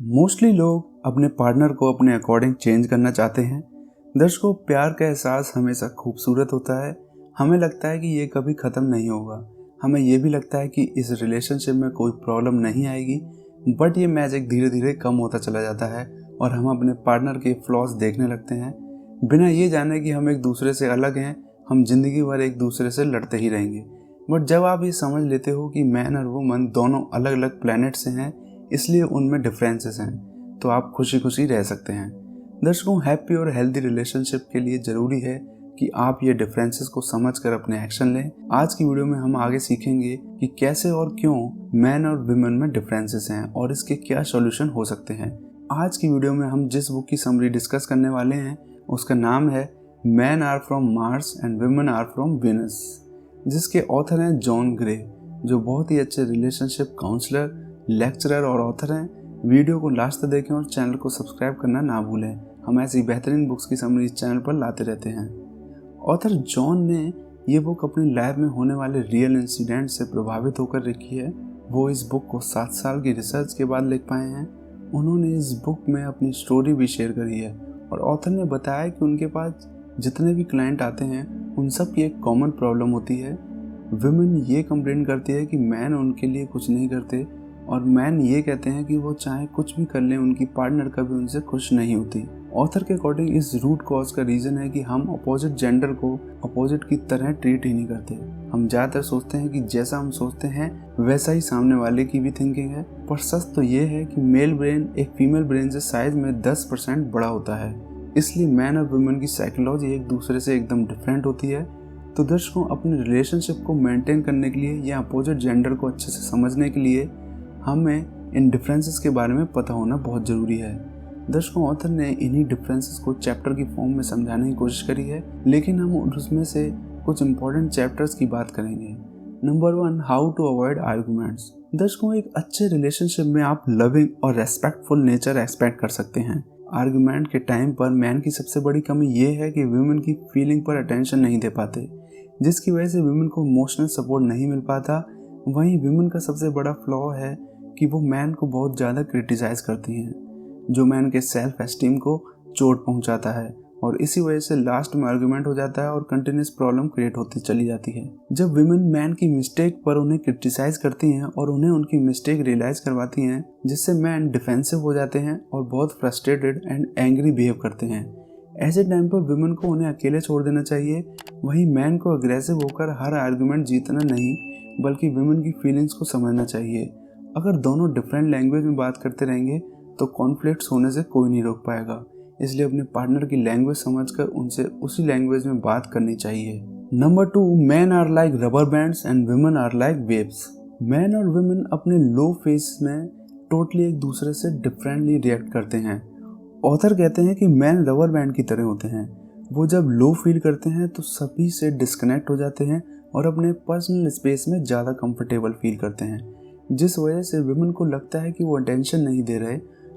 Mostly लोग अपने partner को अपने अकॉर्डिंग चेंज करना चाहते हैं। दर्शकों, प्यार का एहसास हमेशा खूबसूरत होता है। हमें लगता है कि ये कभी ख़त्म नहीं होगा। हमें ये भी लगता है कि इस रिलेशनशिप में कोई प्रॉब्लम नहीं आएगी, बट ये मैजिक धीरे धीरे कम होता चला जाता है और हम अपने पार्टनर के फ्लॉज देखने लगते हैं। बिना ये जाने कि हम एक दूसरे से अलग हैं, हम जिंदगी भर एक दूसरे से लड़ते ही रहेंगे। बट जब आप ये समझ लेते हो कि मैन और वुमन दोनों अलग अलग प्लैनेट से हैं, इसलिए उनमें डिफरेंसेस हैं, तो आप खुशी खुशी रह सकते हैं। दर्शकों, हैप्पी और हेल्दी रिलेशनशिप के लिए ज़रूरी है कि आप ये डिफरेंसेस को समझकर अपने एक्शन लें। आज की वीडियो में हम आगे सीखेंगे कि कैसे और क्यों मैन और वुमेन में डिफरेंसेस हैं और इसके क्या सॉल्यूशन हो सकते हैं। आज की वीडियो में हम जिस बुक की समरी डिस्कस करने वाले हैं उसका नाम है men are from Mars and women are from Venus, जिसके ऑथर हैं जॉन ग्रे, जो बहुत ही अच्छे रिलेशनशिप काउंसलर, लेक्चरर और ऑथर हैं। वीडियो को लास्ट तक देखें और चैनल को सब्सक्राइब करना ना भूलें। हम ऐसी बेहतरीन बुक्स की समरी इस चैनल पर लाते रहते हैं। ऑथर जॉन ने ये बुक अपनी लाइफ में होने वाले रियल इंसिडेंट से प्रभावित होकर लिखी है। वो इस बुक को 7 साल की रिसर्च के बाद लिख पाए हैं। उन्होंने इस बुक में अपनी स्टोरी भी शेयर करी है और ऑथर ने बताया कि उनके पास जितने भी क्लाइंट आते हैं उन सब की एक कॉमन प्रॉब्लम होती है। वुमेन ये कंप्लेन करती है कि मैन उनके लिए कुछ नहीं करते और मैन ये कहते हैं कि वो चाहे कुछ भी कर लें, उनकी पार्टनर कभी उनसे खुश नहीं होती। ऑथर के अकॉर्डिंग इस रूट कॉज का रीज़न है कि हम अपोजिट जेंडर को अपोजिट की तरह ट्रीट ही नहीं करते। हम ज़्यादातर सोचते हैं कि जैसा हम सोचते हैं वैसा ही सामने वाले की भी थिंकिंग है, पर सच तो ये है कि मेल ब्रेन एक फीमेल ब्रेन से साइज में 10% बड़ा होता है। इसलिए मैन और वुमेन की साइकोलॉजी एक दूसरे से एकदम डिफरेंट होती है। तो दर्शकों, अपने रिलेशनशिप को मेंटेन करने के लिए या अपोजिट जेंडर को अच्छे से समझने के लिए हमें इन डिफरेंसेस के बारे में पता होना बहुत ज़रूरी है। दर्शकों, ऑथर ने इन्हीं डिफरेंसेस को चैप्टर की फॉर्म में समझाने की कोशिश करी है, लेकिन हम उसमें से कुछ इंपॉर्टेंट चैप्टर्स की बात करेंगे। Number 1, how to avoid arguments. दर्शकों, एक अच्छे रिलेशनशिप में आप लविंग और रेस्पेक्टफुल नेचर एक्सपेक्ट कर सकते हैं। आर्गुमेंट के टाइम पर मैन की सबसे बड़ी कमी ये है कि वुमेन की फीलिंग पर अटेंशन नहीं दे पाते, जिसकी वजह से वुमेन को इमोशनल सपोर्ट नहीं मिल पाता। वहीं वुमेन का सबसे बड़ा फ्लॉ है कि वो मैन को बहुत ज़्यादा क्रिटिसाइज करती हैं, जो मैन के सेल्फ एस्टीम को चोट पहुंचाता है और इसी वजह से लास्ट में आर्गुमेंट हो जाता है और कंटिन्यूस प्रॉब्लम क्रिएट होती चली जाती है। जब वुमेन मैन की मिस्टेक पर उन्हें क्रिटिसाइज करती हैं और उन्हें उनकी मिस्टेक रियलाइज करवाती हैं, जिससे मैन डिफेंसिव हो जाते हैं और बहुत फ्रस्ट्रेटेड एंड एंग्री बिहेव करते हैं। ऐसे टाइम पर वुमेन को उन्हें अकेले छोड़ देना चाहिए। वहीं मैन को अग्रेसिव होकर हर आर्गुमेंट जीतना नहीं, बल्कि वुमेन की फीलिंग्स को समझना चाहिए। अगर दोनों डिफरेंट लैंग्वेज में बात करते रहेंगे तो कॉन्फ्लिक्ट्स होने से कोई नहीं रोक पाएगा। इसलिए अपने पार्टनर की लैंग्वेज समझकर उनसे उसी लैंग्वेज में बात करनी चाहिए। Number 2, men are like rubber bands and women are like waves. Men और वुमेन अपने लो फेज में टोटली एक दूसरे से डिफरेंटली रिएक्ट करते हैं। ऑथर कहते हैं कि मैन रबर बैंड की तरह होते हैं। वो जब लो फील करते हैं तो सभी से डिस्कनेक्ट हो जाते हैं और अपने पर्सनल स्पेस में ज़्यादा कंफर्टेबल फील करते हैं, जिस वजह से वुमेन को लगता है कि वो अटेंशन नहीं दे रहे,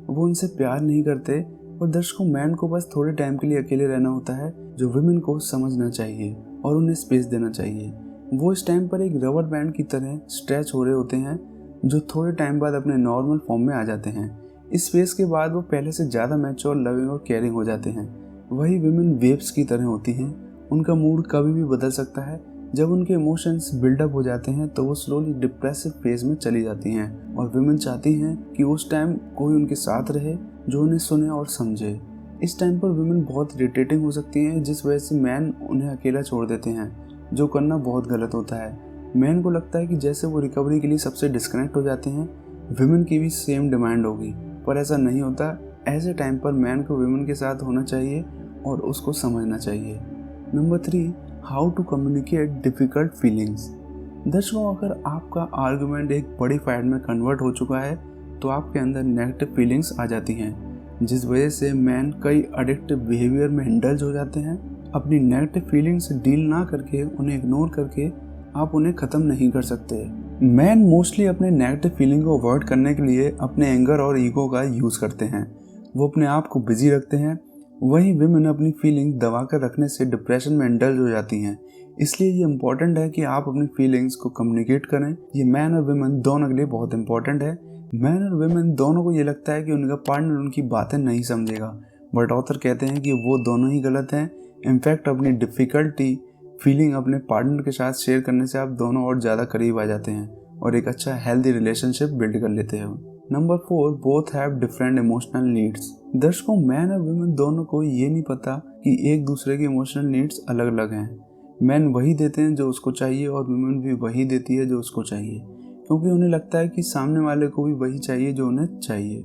वो उनसे प्यार नहीं करते। और दर्शकों, मैन को बस थोड़े टाइम के लिए अकेले रहना होता है, जो वुमेन को समझना चाहिए और उन्हें स्पेस देना चाहिए। वो इस टाइम पर एक रबर बैंड की तरह स्ट्रेच हो रहे होते हैं, जो थोड़े टाइम बाद अपने नॉर्मल फॉर्म में आ जाते हैं। इस फेज के बाद वो पहले से ज़्यादा मैच्योर, लविंग और केयरिंग हो जाते हैं। वही वुमेन वेव्स की तरह होती हैं। उनका मूड कभी भी बदल सकता है। जब उनके इमोशंस बिल्डअप हो जाते हैं तो वो स्लोली डिप्रेसिव फेज में चली जाती हैं और वुमेन चाहती हैं कि उस टाइम कोई उनके साथ रहे जो उन्हें सुने और समझे। इस टाइम पर वुमेन बहुत इरिटेटिंग हो सकती हैं, जिस वजह से मैन उन्हें अकेला छोड़ देते हैं, जो करना बहुत गलत होता है। मैन को लगता है कि जैसे वो रिकवरी के लिए सबसे डिस्कनेक्ट हो जाते हैं, वुमेन की भी सेम डिमांड होगी, पर ऐसा नहीं होता। ऐसे टाइम पर मैन को वुमेन के साथ होना चाहिए और उसको समझना चाहिए। Number 3, how to communicate difficult feelings. दर्शकों, अगर आपका आर्गुमेंट एक बड़ी फाइट में कन्वर्ट हो चुका है तो आपके अंदर नेगेटिव फीलिंग्स आ जाती हैं, जिस वजह से मैन कई एडिक्टिव बिहेवियर में इंडल्ज हो जाते हैं। अपनी नेगेटिव फीलिंग्स से डील ना करके, उन्हें इग्नोर करके आप उन्हें ख़त्म नहीं कर सकते। मैन मोस्टली अपने नेगेटिव फीलिंग को अवॉइड करने के लिए अपने एंगर और ईगो का यूज़ करते हैं। वो अपने आप को बिजी रखते हैं। वहीं वुमेन अपनी फीलिंग दबा कर रखने से डिप्रेशन में इंडल्ज हो जाती हैं। इसलिए ये इम्पॉर्टेंट है कि आप अपनी फीलिंग्स को कम्युनिकेट करें। ये मैन और वुमेन दोनों के लिए बहुत इंपॉर्टेंट है। मैन और वुमेन दोनों को ये लगता है कि उनका पार्टनर उनकी बातें नहीं समझेगा, बट ऑथर कहते हैं कि वो दोनों ही गलत हैं। इनफैक्ट अपनी डिफ़िकल्टी फीलिंग अपने पार्टनर के साथ शेयर करने से आप दोनों और ज़्यादा करीब आ जाते हैं और एक अच्छा हेल्दी रिलेशनशिप बिल्ड कर लेते हैं। Number 4, both have different emotional needs. दर्शकों, मैन और वुमेन दोनों को ये नहीं पता कि एक दूसरे की इमोशनल नीड्स अलग अलग हैं। मैन वही देते हैं जो उसको चाहिए और वुमेन भी वही देती है जो उसको चाहिए, क्योंकि उन्हें लगता है कि सामने वाले को भी वही चाहिए जो उन्हें चाहिए।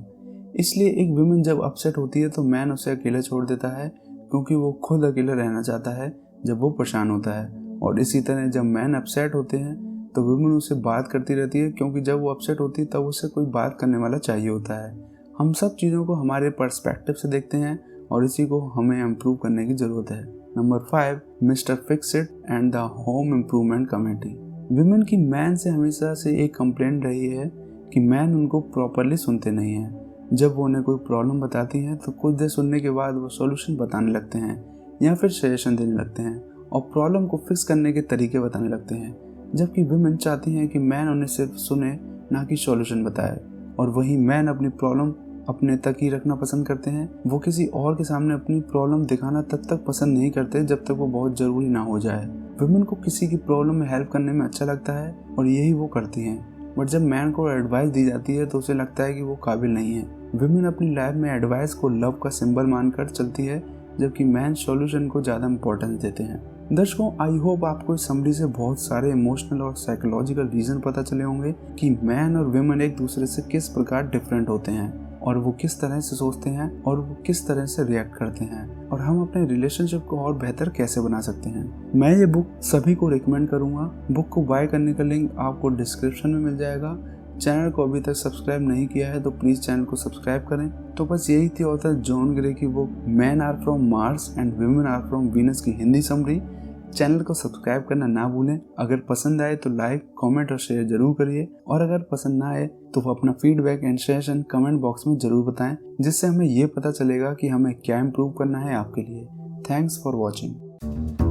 इसलिए एक वुमेन जब अपसेट होती है तो मैन उसे अकेला छोड़ देता है, क्योंकि वो खुद अकेला रहना चाहता है जब वो परेशान होता है। और इसी तरह जब मैन अपसेट होते हैं तो वुमेन उससे बात करती रहती है, क्योंकि जब वो अपसेट होती है तब उसे कोई बात करने वाला चाहिए होता है। हम सब चीज़ों को हमारे पर्सपेक्टिव से देखते हैं और इसी को हमें इम्प्रूव करने की ज़रूरत है। Number 5, mister fix it and the home improvement committee. Women की मैन से हमेशा से एक कंप्लेंट रही है कि मैन उनको प्रॉपरली सुनते नहीं हैं। जब वो उन्हें कोई प्रॉब्लम बताती हैं तो कुछ देर सुनने के बाद वो सॉल्यूशन बताने लगते हैं या फिर सजेशन देने लगते हैं और प्रॉब्लम को फिक्स करने के तरीके बताने लगते हैं, जबकि वुमेन चाहती हैं कि मैन उन्हें सिर्फ सुने, ना कि सॉल्यूशन बताए। और वही मैन अपनी प्रॉब्लम अपने तक ही रखना पसंद करते हैं। वो किसी और के सामने अपनी प्रॉब्लम दिखाना तब तक पसंद नहीं करते जब तक वो बहुत ज़रूरी ना हो जाए। वुमेन को किसी की प्रॉब्लम में हेल्प करने में अच्छा लगता है और यही वो करती हैं, बट जब मैन को एडवाइस दी जाती है तो उसे लगता है कि वो काबिल नहीं है। वुमेन अपनी लाइफ में एडवाइस को लव का सिंबल मानकर चलती है, जबकि मैन सॉल्यूशन को ज़्यादा इंपॉर्टेंस देते हैं। दर्शकों, आई होप आपको इस समरी से बहुत सारे इमोशनल और साइकोलॉजिकल रीज़न पता चले होंगे कि मैन और वुमेन एक दूसरे से किस प्रकार डिफरेंट होते हैं और वो किस तरह से सोचते हैं और वो किस तरह से रिएक्ट करते हैं और हम अपने रिलेशनशिप को और बेहतर कैसे बना सकते हैं। मैं ये बुक सभी को रिकमेंड करूँगा। बुक को बाय करने का लिंक आपको डिस्क्रिप्शन में मिल जाएगा। चैनल को अभी तक सब्सक्राइब नहीं किया है तो प्लीज़ चैनल को सब्सक्राइब करें। तो बस यही थी ऑथर जॉन ग्रे की book men are from Mars and women are from Venus की हिंदी समरी। चैनल को सब्सक्राइब करना ना भूलें। अगर पसंद आए तो लाइक, कमेंट और शेयर जरूर करिए, और अगर पसंद ना आए तो अपना feedback and suggestion comment box में जरूर बताएं, जिससे हमें ये पता चलेगा कि हमें क्या इम्प्रूव करना है आपके लिए। Thanks for watching.